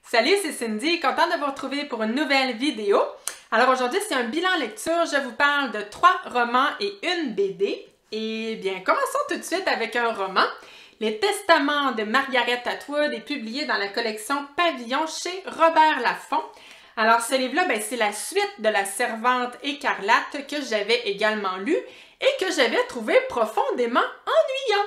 Salut, c'est Cindy, contente de vous retrouver pour une nouvelle vidéo. Alors aujourd'hui, c'est un bilan lecture. Je vous parle de 3 romans et une BD. Et bien, commençons tout de suite avec un roman. Les Testaments de Margaret Atwood est publié dans la collection Pavillon chez Robert Laffont. Alors ce livre-là, c'est la suite de La Servante écarlate que j'avais également lu et que j'avais trouvé profondément ennuyant.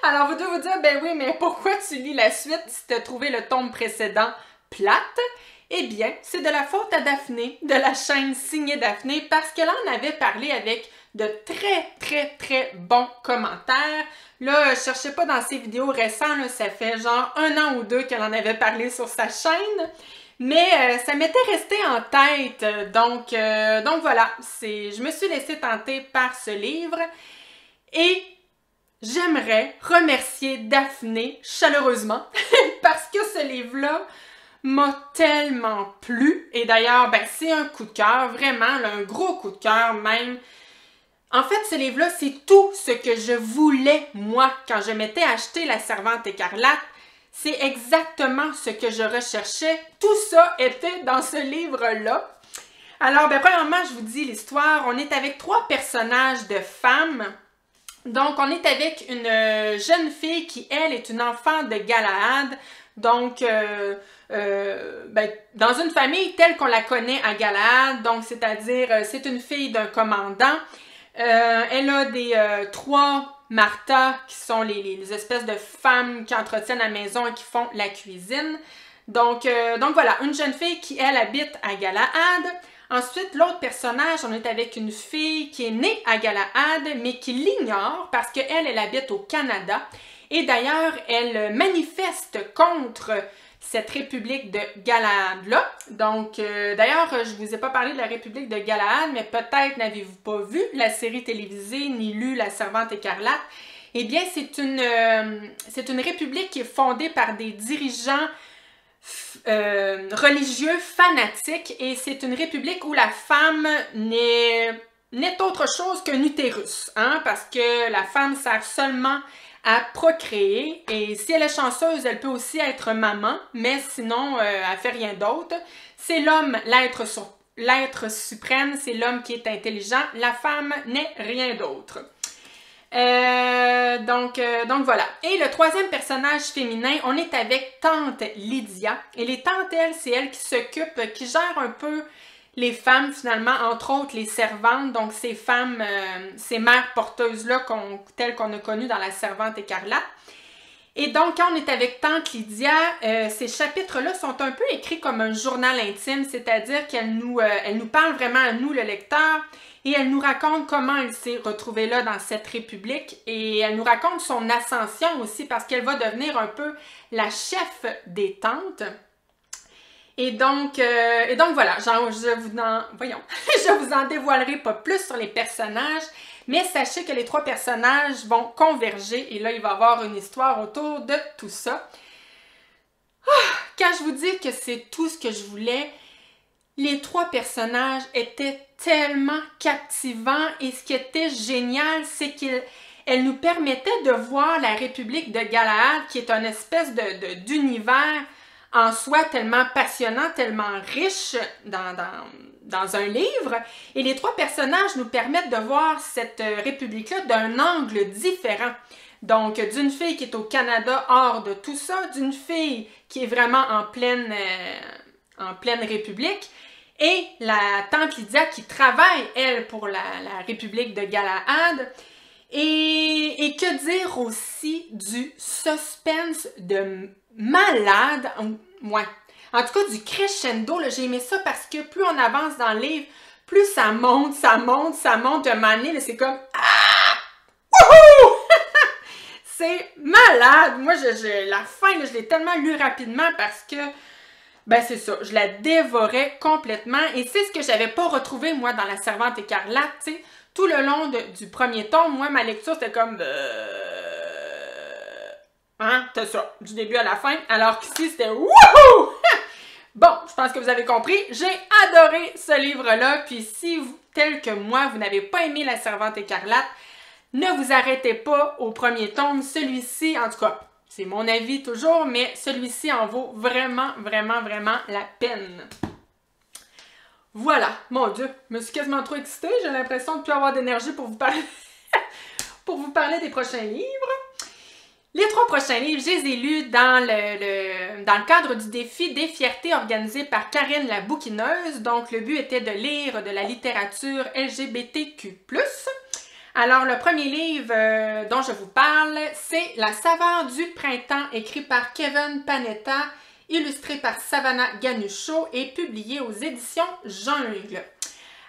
Alors vous devez vous dire, ben oui, mais pourquoi tu lis la suite si tu as trouvé le tome précédent plate? Eh bien, c'est de la faute à Daphné, de la chaîne Signée Daphné, parce qu'elle en avait parlé avec de très bons commentaires. Là, je cherchais pas dans ses vidéos récentes, là, ça fait genre 1 an ou 2 qu'elle en avait parlé sur sa chaîne. Mais ça m'était resté en tête, donc voilà, je me suis laissée tenter par ce livre et j'aimerais remercier Daphné chaleureusement parce que ce livre-là m'a tellement plu et d'ailleurs, c'est un coup de cœur, vraiment, là, un gros coup de cœur même. En fait, ce livre-là, c'est tout ce que je voulais, moi, quand je m'étais acheté La Servante écarlate. C'est exactement ce que je recherchais. Tout ça était dans ce livre-là. Alors, premièrement, je vous dis l'histoire. On est avec 3 personnages de femmes. Donc, on est avec une jeune fille qui, elle, est une enfant de Galahad. Donc, dans une famille telle qu'on la connaît à Galahad. Donc, c'est-à-dire, c'est une fille d'un commandant. Elle a des 3 Martha, qui sont les espèces de femmes qui entretiennent la maison et qui font la cuisine. Donc voilà, une jeune fille qui, elle, habite à Galahad. Ensuite, l'autre personnage, on est avec une fille qui est née à Galahad, mais qui l'ignore parce qu'elle, elle habite au Canada. Et d'ailleurs, elle manifeste contre cette République de Galahad-là. Donc, d'ailleurs, je vous ai pas parlé de la République de Galahad, mais peut-être n'avez-vous pas vu la série télévisée ni lu La Servante écarlate. Eh bien, c'est une république qui est fondée par des dirigeants religieux fanatiques et c'est une république où la femme n'est autre chose qu'un utérus, hein, parce que la femme sert seulement à procréer et si elle est chanceuse, elle peut aussi être maman, mais sinon, elle fait rien d'autre. C'est l'homme, l'être suprême, c'est l'homme qui est intelligent, la femme n'est rien d'autre. Donc voilà. Et le 3e personnage féminin, on est avec Tante Lydia. Et les tantes, c'est elles qui s'occupent, qui gèrent un peu les femmes finalement, entre autres les servantes, donc ces femmes, ces mères porteuses-là telles qu'on a connues dans La Servante écarlate. Et donc, quand on est avec Tante Lydia, ces chapitres-là sont un peu écrits comme un journal intime, c'est-à-dire qu'elle nous parle vraiment à nous, le lecteur, et elle nous raconte comment elle s'est retrouvée là dans cette république, et elle nous raconte son ascension aussi, parce qu'elle va devenir un peu la chef des tantes. Et donc voilà, je vous en dévoilerai pas plus sur les personnages, mais sachez que les 3 personnages vont converger et là, il va y avoir une histoire autour de tout ça. Quand je vous dis que c'est tout ce que je voulais, les 3 personnages étaient tellement captivants et ce qui était génial, c'est qu'elle nous permettait de voir la République de Galahad, qui est une espèce d'univers en soi tellement passionnant, tellement riche dans un livre. Et les 3 personnages nous permettent de voir cette république-là d'un angle différent. Donc, d'une fille qui est au Canada hors de tout ça, d'une fille qui est vraiment en pleine république, et la tante Lydia qui travaille, elle, pour la République de Galahad. Et que dire aussi du suspense de malade, ouais. En tout cas, du crescendo, j'ai aimé ça parce que plus on avance dans le livre, plus ça monte. Un moment donné, c'est comme « Ah! Wouhou! » C'est malade! Moi, la fin, je l'ai tellement lu rapidement parce que, c'est ça, je la dévorais complètement. Et c'est ce que j'avais pas retrouvé, moi, dans La Servante écarlate, tu sais. Tout le long du premier tome, moi, ma lecture, c'était comme... Hein? C'est ça, du début à la fin. Alors qu'ici, c'était wouhou! Bon, je pense que vous avez compris. J'ai adoré ce livre-là. Puis si, vous, tel que moi, vous n'avez pas aimé La Servante écarlate, ne vous arrêtez pas au premier tome. Celui-ci, en tout cas, c'est mon avis toujours, mais celui-ci en vaut vraiment, vraiment, vraiment la peine. Voilà, mon Dieu, je me suis quasiment trop excitée, j'ai l'impression de ne plus avoir d'énergie pour vous parler, pour vous parler des prochains livres. Les 3 prochains livres, je les ai lus dans le cadre du défi des fiertés organisé par Karine la bouquineuse. Donc, le but était de lire de la littérature LGBTQ+. Alors, le premier livre dont je vous parle, c'est La saveur du printemps, écrit par Kevin Panetta, illustré par Savannah Ganucheau et publié aux éditions Jungle.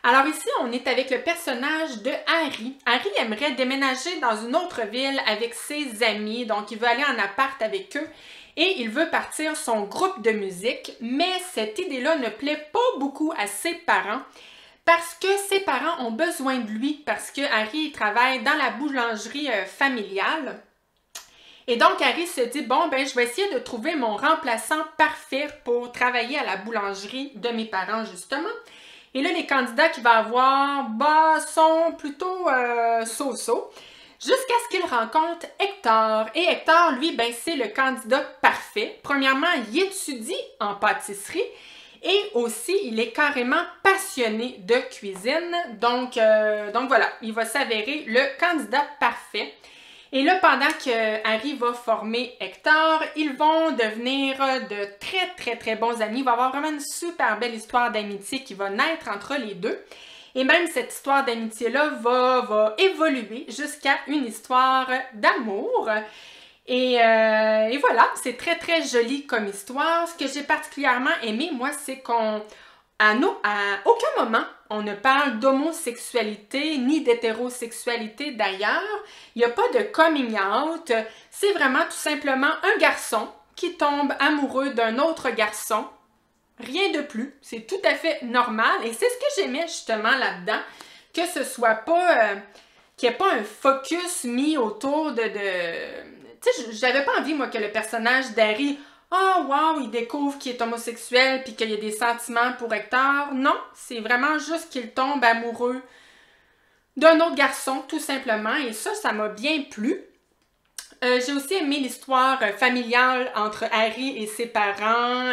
Alors ici, on est avec le personnage de Harry. Harry aimerait déménager dans une autre ville avec ses amis, donc il veut aller en appart avec eux et il veut partir son groupe de musique, mais cette idée-là ne plaît pas beaucoup à ses parents parce que ses parents ont besoin de lui, parce que Harry travaille dans la boulangerie familiale. Et donc Harry se dit, bon, ben je vais essayer de trouver mon remplaçant parfait pour travailler à la boulangerie de mes parents, justement. Et là, les candidats qu'il va avoir sont plutôt so-so, jusqu'à ce qu'il rencontre Hector. Et Hector, lui, ben, c'est le candidat parfait. Premièrement, il étudie en pâtisserie et aussi, il est carrément passionné de cuisine. Donc voilà, il va s'avérer le candidat parfait. Et là, pendant que Harry va former Hector, ils vont devenir de très, très, très bons amis. Il va y avoir vraiment une super belle histoire d'amitié qui va naître entre les deux. Et même cette histoire d'amitié-là va évoluer jusqu'à une histoire d'amour. Et voilà, c'est très, très joli comme histoire. Ce que j'ai particulièrement aimé, moi, c'est qu'à aucun moment, on ne parle d'homosexualité ni d'hétérosexualité d'ailleurs. Il n'y a pas de coming out. C'est vraiment tout simplement un garçon qui tombe amoureux d'un autre garçon. Rien de plus. C'est tout à fait normal. Et c'est ce que j'aimais justement là-dedans. Que ce soit pas... qu'il n'y ait pas un focus mis autour de... Tu sais, j'avais pas envie, moi, que le personnage d'Harry... Oh, wow, il découvre qu'il est homosexuel puis qu'il y a des sentiments pour Hector. Non, c'est vraiment juste qu'il tombe amoureux d'un autre garçon, tout simplement. Et ça m'a bien plu. J'ai aussi aimé l'histoire familiale entre Harry et ses parents.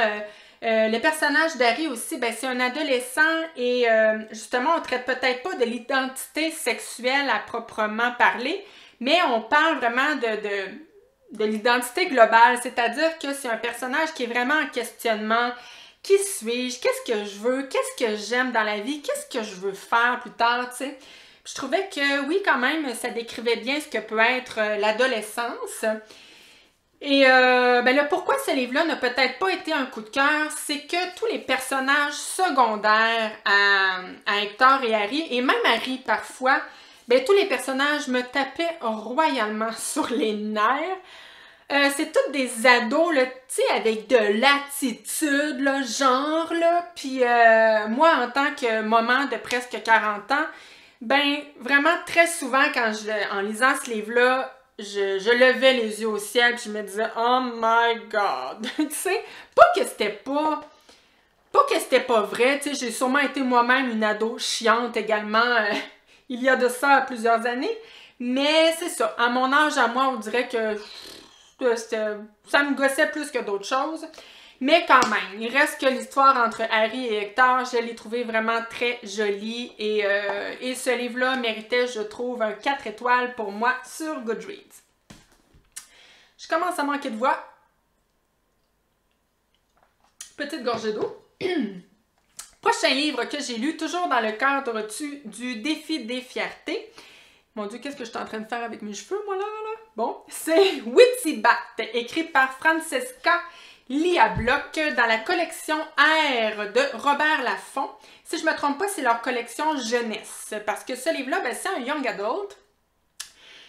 Le personnage d'Harry aussi, ben, c'est un adolescent et justement, on ne traite peut-être pas de l'identité sexuelle à proprement parler, mais on parle vraiment de l'identité globale, c'est-à-dire que c'est un personnage qui est vraiment en questionnement. Qui suis-je? Qu'est-ce que je veux? Qu'est-ce que j'aime dans la vie? Qu'est-ce que je veux faire plus tard, tu sais? Je trouvais que, oui, quand même, ça décrivait bien ce que peut être l'adolescence. Et ben là, pourquoi ce livre-là n'a peut-être pas été un coup de cœur, c'est que tous les personnages secondaires à Hector et Harry, et même Harry parfois, ben tous les personnages me tapaient royalement sur les nerfs. C'est tous des ados, là, tu sais, avec de l'attitude, là, genre, là. Puis moi, en tant que maman de presque 40 ans, ben vraiment, très souvent, en lisant ce livre-là, je levais les yeux au ciel puis je me disais « Oh my God! » Tu sais, pas que c'était pas vrai, tu sais, j'ai sûrement été moi-même une ado chiante également il y a de ça plusieurs années, mais c'est ça, à mon âge à moi, on dirait que ça me gossait plus que d'autres choses. Mais quand même, il reste que l'histoire entre Harry et Hector, je l'ai trouvé vraiment très jolie et ce livre-là méritait, je trouve, un 4 étoiles pour moi sur Goodreads. Je commence à manquer de voix. Petite gorgée d'eau. Prochain livre que j'ai lu, toujours dans le cadre du défi des fiertés. Mon Dieu, qu'est-ce que je suis en train de faire avec mes cheveux, moi, là? Bon, c'est Witty Bat, écrit par Francesca Liablock dans la collection R de Robert Laffont. Si je ne me trompe pas, c'est leur collection jeunesse, parce que ce livre-là, ben, c'est un young adult.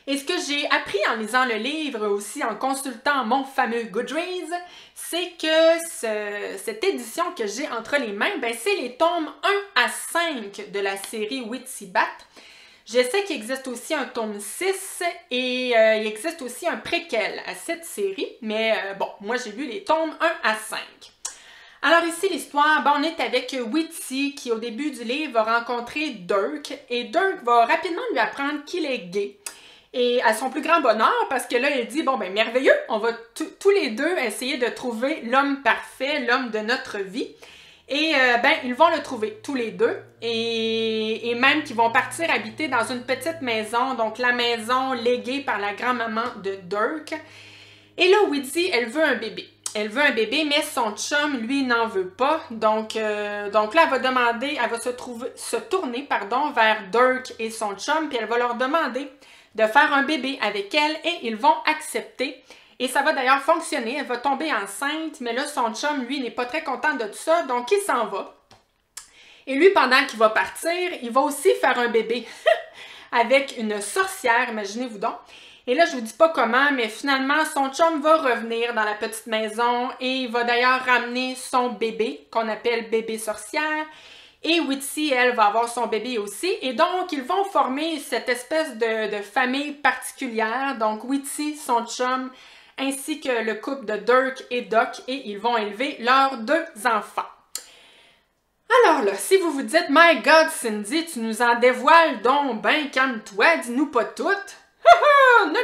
Et ce que j'ai appris en lisant le livre, aussi en consultant mon fameux Goodreads, c'est que cette édition que j'ai entre les mains, ben, c'est les tomes 1 à 5 de la série Witty Bat. Je sais qu'il existe aussi un tome 6 et il existe aussi un préquel à cette série, mais bon, moi j'ai lu les tomes 1 à 5. Alors ici, l'histoire, ben, on est avec Witty qui, au début du livre, va rencontrer Dirk et Dirk va rapidement lui apprendre qu'il est gay. Et à son plus grand bonheur, parce que là, il dit, bon, ben merveilleux, on va tous les deux essayer de trouver l'homme parfait, l'homme de notre vie. Et ben, ils vont le trouver, tous les deux. Et même qu'ils vont partir habiter dans une petite maison, donc la maison léguée par la grand-maman de Dirk. Et là, Weezy, elle veut un bébé. Elle veut un bébé, mais son chum, lui, n'en veut pas. Donc là, elle va demander, elle va se tourner vers Dirk et son chum, puis elle va leur demander de faire un bébé avec elle et ils vont accepter. Et ça va d'ailleurs fonctionner, elle va tomber enceinte, mais là, son chum, lui, n'est pas très content de tout ça, donc il s'en va. Et lui, pendant qu'il va partir, il va aussi faire un bébé avec une sorcière, imaginez-vous donc. Et là, je vous dis pas comment, mais finalement, son chum va revenir dans la petite maison et il va d'ailleurs ramener son bébé, qu'on appelle bébé sorcière. Et Weezy, elle, va avoir son bébé aussi. Et donc, ils vont former cette espèce de famille particulière. Donc, Weezy, son chum, ainsi que le couple de Dirk et Doc. Et ils vont élever leurs 2 enfants. Alors là, si vous vous dites « My God, Cindy, tu nous en dévoiles donc ben, calme-toi, dis-nous pas toutes. »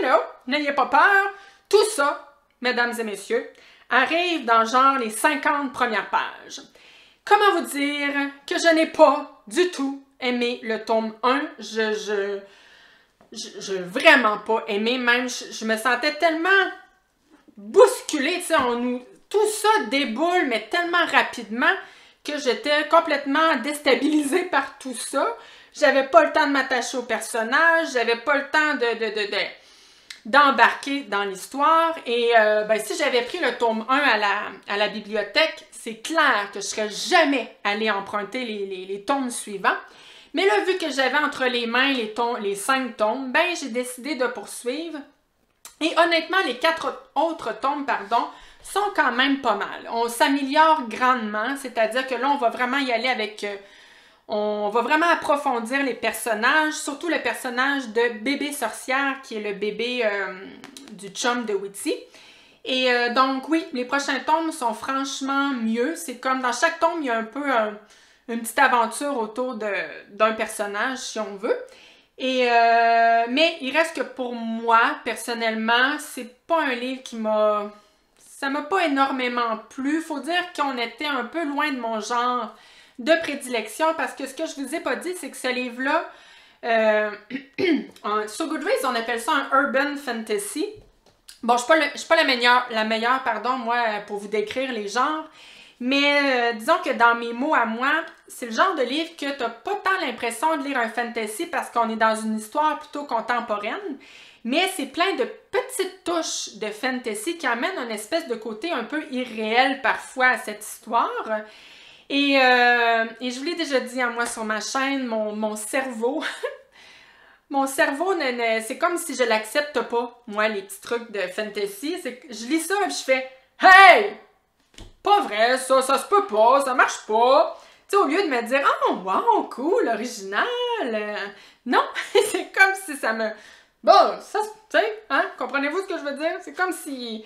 Non, n'ayez pas peur. Tout ça, mesdames et messieurs, arrive dans genre les 50 premières pages. Comment vous dire que je n'ai pas du tout aimé le tome 1. Je vraiment pas aimé. Même, je me sentais tellement bousculée. Tu sais, tout ça déboule, mais tellement rapidement que j'étais complètement déstabilisée par tout ça. J'avais pas le temps de m'attacher au personnage. J'avais pas le temps d'embarquer dans l'histoire. Et ben, si j'avais pris le tome 1 à la bibliothèque, c'est clair que je serais jamais allée emprunter les tomes suivants. Mais là, vu que j'avais entre les mains les 5 tomes, ben j'ai décidé de poursuivre. Et honnêtement, les 4 autres tomes, sont quand même pas mal. On s'améliore grandement, c'est-à-dire que là, on va vraiment y aller avec... on va vraiment approfondir les personnages, surtout le personnage de bébé sorcière, qui est le bébé du chum de Weezy. Et donc, oui, les prochains tomes sont franchement mieux. C'est comme dans chaque tome, il y a un peu une petite aventure autour d'un personnage, si on veut. Et mais il reste que pour moi, personnellement, c'est pas un livre qui m'a... Ça m'a pas énormément plu. Faut dire qu'on était un peu loin de mon genre de prédilection, parce que ce que je vous ai pas dit, c'est que ce livre-là, sur Goodreads, on appelle ça un urban fantasy. Bon, je suis pas la meilleure, moi, pour vous décrire les genres, mais disons que dans mes mots à moi, c'est le genre de livre que t'as pas tant l'impression de lire un fantasy parce qu'on est dans une histoire plutôt contemporaine, mais c'est plein de petites touches de fantasy qui amènent une espèce de côté un peu irréel parfois à cette histoire. Et je vous l'ai déjà dit à moi sur ma chaîne, mon cerveau... Mon cerveau, c'est comme si je l'accepte pas, moi, les petits trucs de fantasy. Je lis ça et je fais « Hey! Pas vrai, ça se peut pas, ça marche pas. » Tu sais, au lieu de me dire « Oh, wow, cool, original. » Non, c'est comme si ça me... Bon, ça, tu sais, hein, comprenez-vous ce que je veux dire? C'est comme si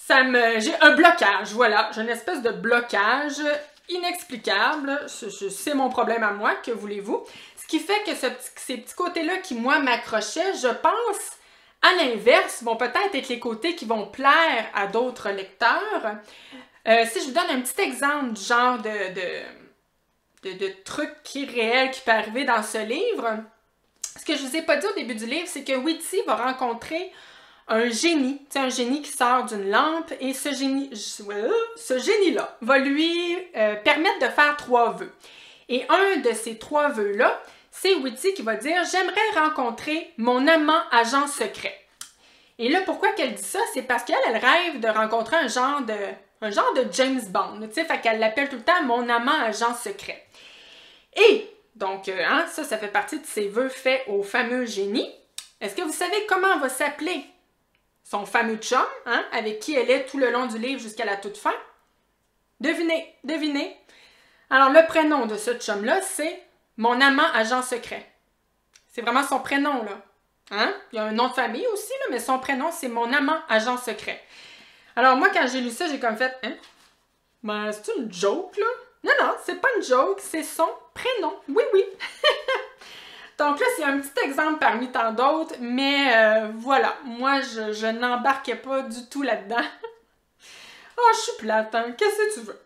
j'ai un blocage, voilà. J'ai une espèce de blocage inexplicable. C'est mon problème à moi, que voulez-vous? Ce qui fait que ces petits côtés-là qui, moi, m'accrochaient, je pense, à l'inverse, vont peut-être être les côtés qui vont plaire à d'autres lecteurs. Si je vous donne un petit exemple du genre de truc irréel qui peut arriver dans ce livre, ce que je vous ai pas dit au début du livre, c'est que Weezy va rencontrer un génie, tu sais, un génie qui sort d'une lampe, et ce génie-là va lui permettre de faire 3 vœux. Et un de ces 3 vœux-là, c'est Weezy qui va dire « J'aimerais rencontrer mon amant agent secret ». Et là, pourquoi qu'elle dit ça? C'est parce qu'elle rêve de rencontrer un genre de James Bond, tu sais, fait qu'elle l'appelle tout le temps « mon amant agent secret ». Et, donc, ça fait partie de ses vœux faits au fameux génie. Est-ce que vous savez comment va s'appeler son fameux chum, avec qui elle est tout le long du livre jusqu'à la toute fin? Devinez. Alors, le prénom de ce chum-là, c'est mon amant agent secret. C'est vraiment son prénom, là. Il y a un nom de famille aussi, là, mais son prénom, c'est mon amant agent secret. Alors, moi, quand j'ai lu ça, j'ai comme fait, ben, c'est une joke, là? Non, c'est pas une joke, c'est son prénom. Oui. Donc là, c'est un petit exemple parmi tant d'autres, mais voilà, moi, je n'embarquais pas du tout là-dedans. Oh, je suis plate, hein? Qu'est-ce que tu veux?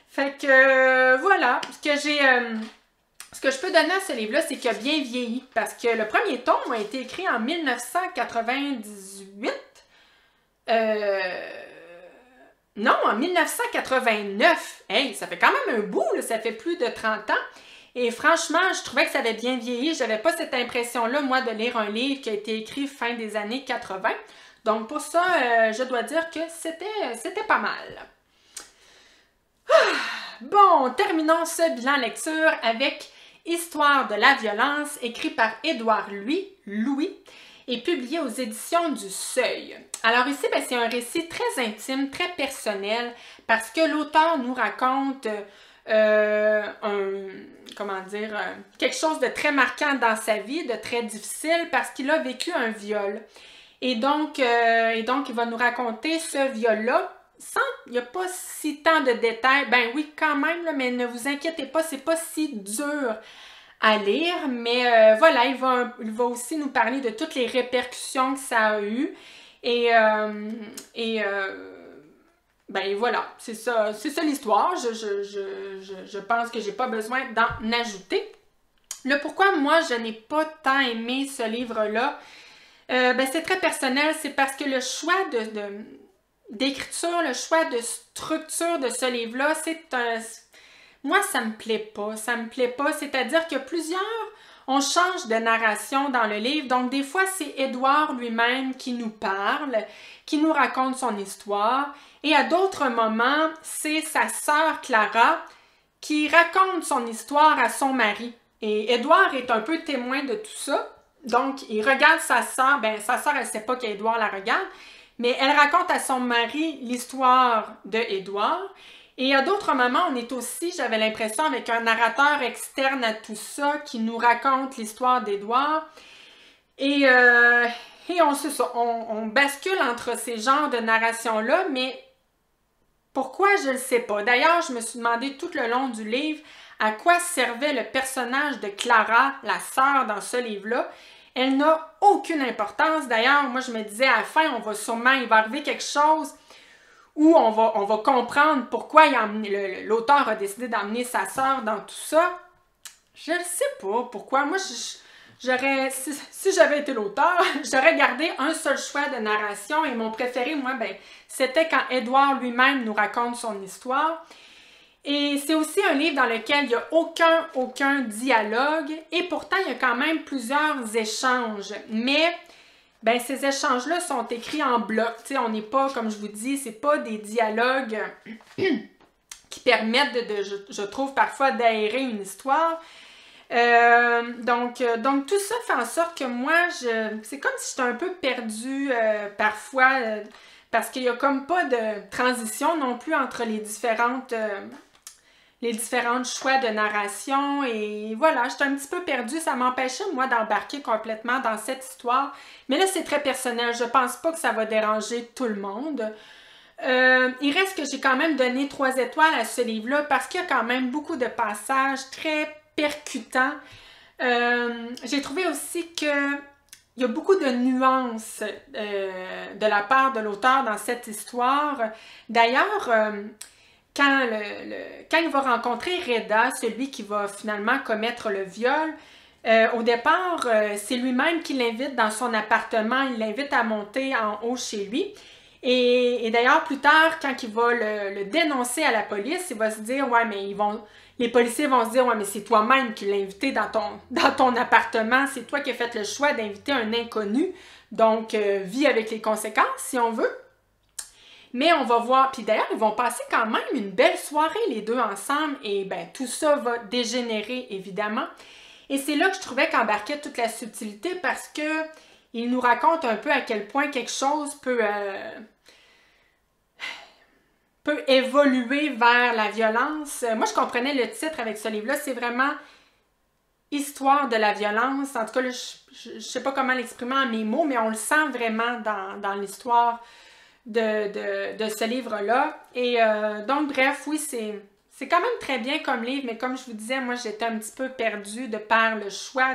Fait que, voilà, ce que je peux donner à ce livre-là, c'est qu'il a bien vieilli, parce que le premier tome a été écrit en 1998. Non, en 1989. Hey, ça fait quand même un bout, là, ça fait plus de 30 ans. Et franchement, je trouvais que ça avait bien vieilli. J'avais pas cette impression-là, moi, de lire un livre qui a été écrit fin des années 80. Donc pour ça, je dois dire que c'était pas mal. Bon, terminons ce bilan lecture avec Histoire de la violence, écrit par Édouard Louis et publié aux éditions du Seuil. Alors ici, c'est un récit très intime, très personnel, parce que l'auteur nous raconte quelque chose de très marquant dans sa vie, de très difficile, parce qu'il a vécu un viol. Et donc, il va nous raconter ce viol-là. Il n'y a pas si tant de détails. Ben oui, quand même, là, mais ne vous inquiétez pas, c'est pas si dur à lire. Mais voilà, il va aussi nous parler de toutes les répercussions que ça a eu. Ben voilà, c'est ça l'histoire. Je pense que j'ai pas besoin d'en ajouter. Le pourquoi moi je n'ai pas tant aimé ce livre-là, c'est très personnel. C'est parce que le choix d'écriture, le choix de structure de ce livre-là, moi, ça me plaît pas. Ça me plaît pas. C'est-à-dire que on change de narration dans le livre. Donc, des fois, c'est Édouard lui-même qui nous parle, qui nous raconte son histoire. Et à d'autres moments, c'est sa sœur Clara qui raconte son histoire à son mari. Et Édouard est un peu témoin de tout ça. Donc, il regarde sa sœur. Ben, sa sœur, elle ne sait pas qu'Édouard la regarde. Mais elle raconte à son mari l'histoire de Édouard. Et à d'autres moments, on est aussi, j'avais l'impression, avec un narrateur externe à tout ça qui nous raconte l'histoire d'Édouard. Et on bascule entre ces genres de narration-là, mais pourquoi, je ne le sais pas. D'ailleurs, je me suis demandé tout le long du livre à quoi servait le personnage de Clara, la sœur, dans ce livre-là. Elle n'a aucune importance. D'ailleurs, moi, je me disais, à la fin, il va arriver quelque chose où on va comprendre pourquoi l'auteur a décidé d'emmener sa sœur dans tout ça. Je ne sais pas pourquoi. Moi, si j'avais été l'auteur, j'aurais gardé un seul choix de narration et mon préféré, moi, c'était quand Édouard lui-même nous raconte son histoire. Et c'est aussi un livre dans lequel il n'y a aucun dialogue et pourtant il y a quand même plusieurs échanges. Mais ces échanges-là sont écrits en bloc. T'sais, on n'est pas, comme je vous dis, c'est pas des dialogues qui permettent je trouve parfois d'aérer une histoire. Donc tout ça fait en sorte que moi, c'est comme si j'étais un peu perdue parfois parce qu'il n'y a comme pas de transition non plus entre les différents choix de narration et voilà, j'étais un petit peu perdue. Ça m'empêchait, moi, d'embarquer complètement dans cette histoire. Mais là, c'est très personnel. Je pense pas que ça va déranger tout le monde. Il reste que j'ai quand même donné 3 étoiles à ce livre-là parce qu'il y a quand même beaucoup de passages très percutants. J'ai trouvé aussi que il y a beaucoup de nuances de la part de l'auteur dans cette histoire. D'ailleurs, quand il va rencontrer Reda, celui qui va finalement commettre le viol, au départ, c'est lui-même qui l'invite dans son appartement. Il l'invite à monter en haut chez lui. Et d'ailleurs, plus tard, quand il va le dénoncer à la police, il va se dire, ouais, mais les policiers vont se dire, ouais, mais c'est toi-même qui l'as invité dans ton appartement. C'est toi qui as fait le choix d'inviter un inconnu. Donc, vis avec les conséquences, si on veut. Mais on va voir, puis d'ailleurs, ils vont passer quand même une belle soirée, les deux ensemble, et tout ça va dégénérer, évidemment. Et c'est là que je trouvais qu'embarquait toute la subtilité, parce que il nous raconte un peu à quel point quelque chose peut évoluer vers la violence. Moi, je comprenais le titre avec ce livre-là, c'est vraiment Histoire de la violence. En tout cas, là, je ne sais pas comment l'exprimer en mes mots, mais on le sent vraiment dans l'histoire de ce livre-là. Et donc, bref, oui, c'est quand même très bien comme livre, mais comme je vous disais, moi, j'étais un petit peu perdue de par le choix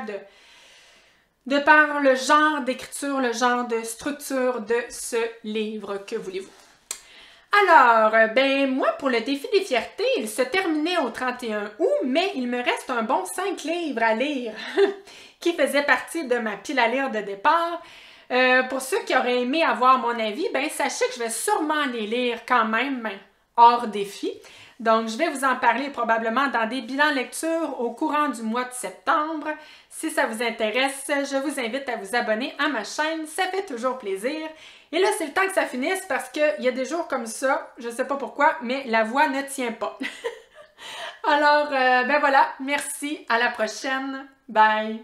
de par le genre d'écriture, le genre de structure de ce livre. Que voulez-vous? Alors, ben moi, pour le défi des fiertés, il se terminait au 31 août, mais il me reste un bon 5 livres à lire qui faisaient partie de ma pile à lire de départ. Pour ceux qui auraient aimé avoir mon avis, ben sachez que je vais sûrement les lire quand même, hors défi. Donc, je vais vous en parler probablement dans des bilans lecture au courant du mois de septembre. Si ça vous intéresse, je vous invite à vous abonner à ma chaîne, ça fait toujours plaisir. Et là, c'est le temps que ça finisse parce qu'il y a des jours comme ça, je ne sais pas pourquoi, mais la voix ne tient pas. Alors, ben voilà, merci, à la prochaine, bye!